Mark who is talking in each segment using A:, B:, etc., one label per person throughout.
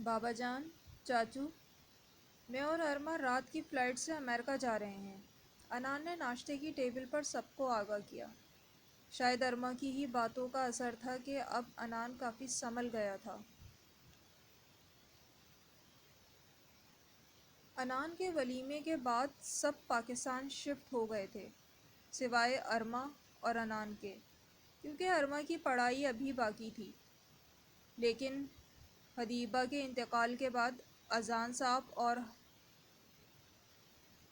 A: بابا جان، چاچو، میں اور ارما رات کی فلائٹ سے امریکہ جا رہے ہیں۔ انان نے ناشتے کی ٹیبل پر سب کو آگاہ کیا۔ شاید ارما کی ہی باتوں کا اثر تھا کہ اب انان کافی سنبھل گیا تھا۔ انان کے ولیمے کے بعد سب پاکستان شفٹ ہو گئے تھے، سوائے ارما اور انان کے، کیونکہ ارما کی پڑھائی ابھی باقی تھی۔ لیکن حدیبہ کے انتقال کے بعد اذان صاحب اور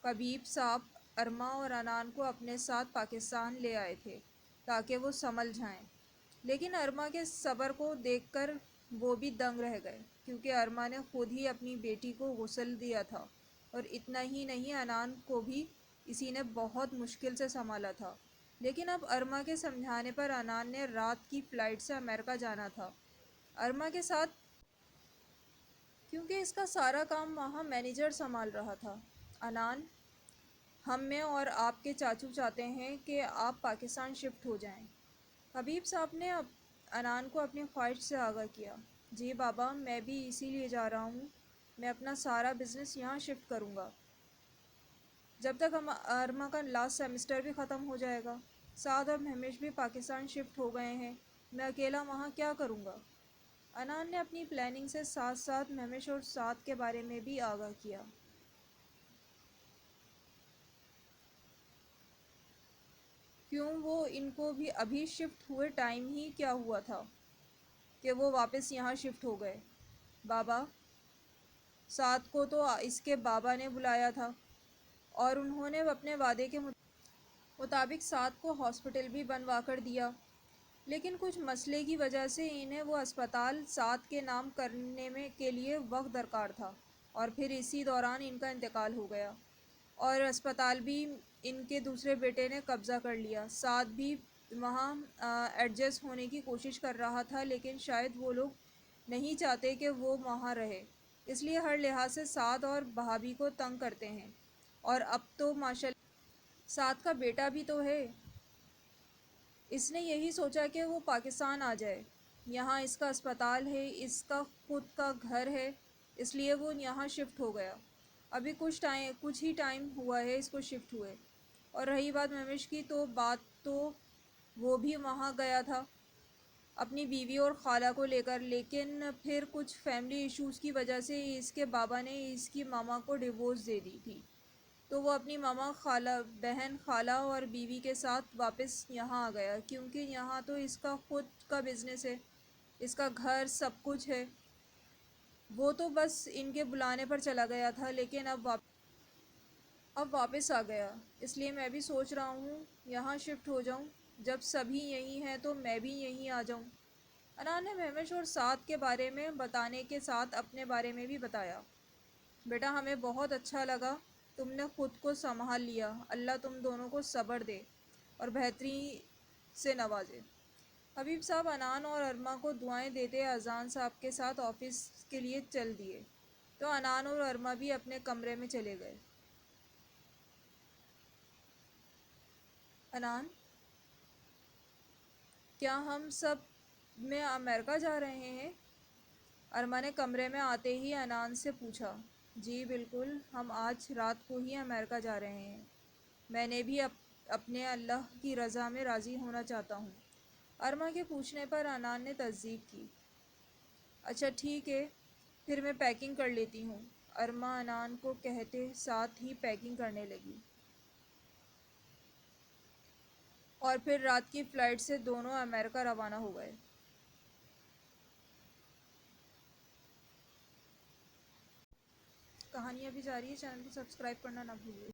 A: حبیب صاحب ارما اور انان کو اپنے ساتھ پاکستان لے آئے تھے تاکہ وہ سنبھل جائیں۔ لیکن ارما کے صبر کو دیکھ کر وہ بھی دنگ رہ گئے، کیونکہ ارما نے خود ہی اپنی بیٹی کو غسل دیا تھا، اور اتنا ہی نہیں، انان کو بھی اسی نے بہت مشکل سے سنبھالا تھا۔ لیکن اب ارما کے سمجھانے پر انان نے رات کی فلائٹ سے امریکہ جانا تھا ارما کے ساتھ، کیونکہ اس کا سارا کام وہاں مینیجر سنبھال رہا تھا۔ انان، میں اور آپ کے چاچو چاہتے ہیں کہ آپ پاکستان شفٹ ہو جائیں۔ حبیب صاحب نے انان کو اپنی خواہش سے آگاہ کیا۔ جی بابا، میں بھی اسی لیے جا رہا ہوں۔ میں اپنا سارا بزنس یہاں شفٹ کروں گا جب تک ارما کا لاسٹ سیمسٹر بھی ختم ہو جائے گا۔ سعد اور مہوش بھی پاکستان شفٹ ہو گئے ہیں، میں اکیلا وہاں کیا کروں گا؟ انان نے اپنی پلاننگ سے ساتھ ساتھ مہوش اور سعد کے بارے میں بھی آگاہ کیا۔ کیوں، وہ ان کو بھی ابھی شفٹ ہوئے ٹائم ہی کیا ہوا تھا کہ وہ واپس یہاں شفٹ ہو گئے؟ بابا، سعد کو تو اس کے بابا نے بلایا تھا، اور انہوں نے اپنے وعدے کے مطابق سعد کو ہاسپٹل بھی بنوا کر دیا، لیکن کچھ مسئلے کی وجہ سے انہیں وہ اسپتال سعد کے نام کرنے کے لیے وقت درکار تھا، اور پھر اسی دوران ان کا انتقال ہو گیا، اور اسپتال بھی ان کے دوسرے بیٹے نے قبضہ کر لیا۔ سعد بھی وہاں ایڈجسٹ ہونے کی کوشش کر رہا تھا، لیکن شاید وہ لوگ نہیں چاہتے کہ وہ وہاں رہے، اس لیے ہر لحاظ سے سعد اور بھابھی کو تنگ کرتے ہیں۔ اور اب تو ماشاءاللہ سعد کا بیٹا بھی تو ہے، اس نے یہی سوچا کہ وہ پاکستان آ جائے، یہاں اس کا اسپتال ہے، اس کا خود کا گھر ہے، اس لیے وہ یہاں شفٹ ہو گیا۔ ابھی کچھ ہی ٹائم ہوا ہے اس کو شفٹ ہوئے۔ اور رہی بات مہوش کی، تو وہ بھی وہاں گیا تھا اپنی بیوی اور خالہ کو لے کر، لیکن پھر کچھ فیملی ایشوز کی وجہ سے اس کے بابا نے اس کی ماما کو ڈیورس دے دی تھی، تو وہ اپنی ماما، بہن، خالہ اور بیوی کے ساتھ واپس یہاں آ گیا، کیونکہ یہاں تو اس کا خود کا بزنس ہے، اس کا گھر، سب کچھ ہے۔ وہ تو بس ان کے بلانے پر چلا گیا تھا، لیکن اب واپس آ گیا، اس لیے میں بھی سوچ رہا ہوں یہاں شفٹ ہو جاؤں، جب سبھی یہیں ہیں تو میں بھی یہیں آ جاؤں۔ انان نے مہوش اور سعد کے بارے میں بتانے کے ساتھ اپنے بارے میں بھی بتایا۔ بیٹا، ہمیں بہت اچھا لگا، تم نے خود کو سنبھال لیا، اللہ تم دونوں کو صبر دے اور بہتری سے نوازے۔ حبیب صاحب انان اور ارما کو دعائیں دیتے اذان صاحب کے ساتھ آفس کے لیے چل دیے، تو انان اور ارما بھی اپنے کمرے میں چلے گئے۔ انان، کیا ہم سب میں امریکہ جا رہے ہیں؟ ارما نے کمرے میں آتے ہی انان سے پوچھا۔ جی بالکل، ہم آج رات کو ہی امریکہ جا رہے ہیں۔ میں نے بھی اپنے اللہ کی رضا میں راضی ہونا چاہتا ہوں۔ ارما کے پوچھنے پر انان نے تصدیق کی۔ اچھا ٹھیک ہے، پھر میں پیکنگ کر لیتی ہوں۔ ارما انان کو کہتے ساتھ ہی پیکنگ کرنے لگی، اور پھر رات کی فلائٹ سے دونوں امریکہ روانہ ہو گئے۔ کہانی ابھی جاری ہے، چینل کو سبسکرائب کرنا نہ بھولیے۔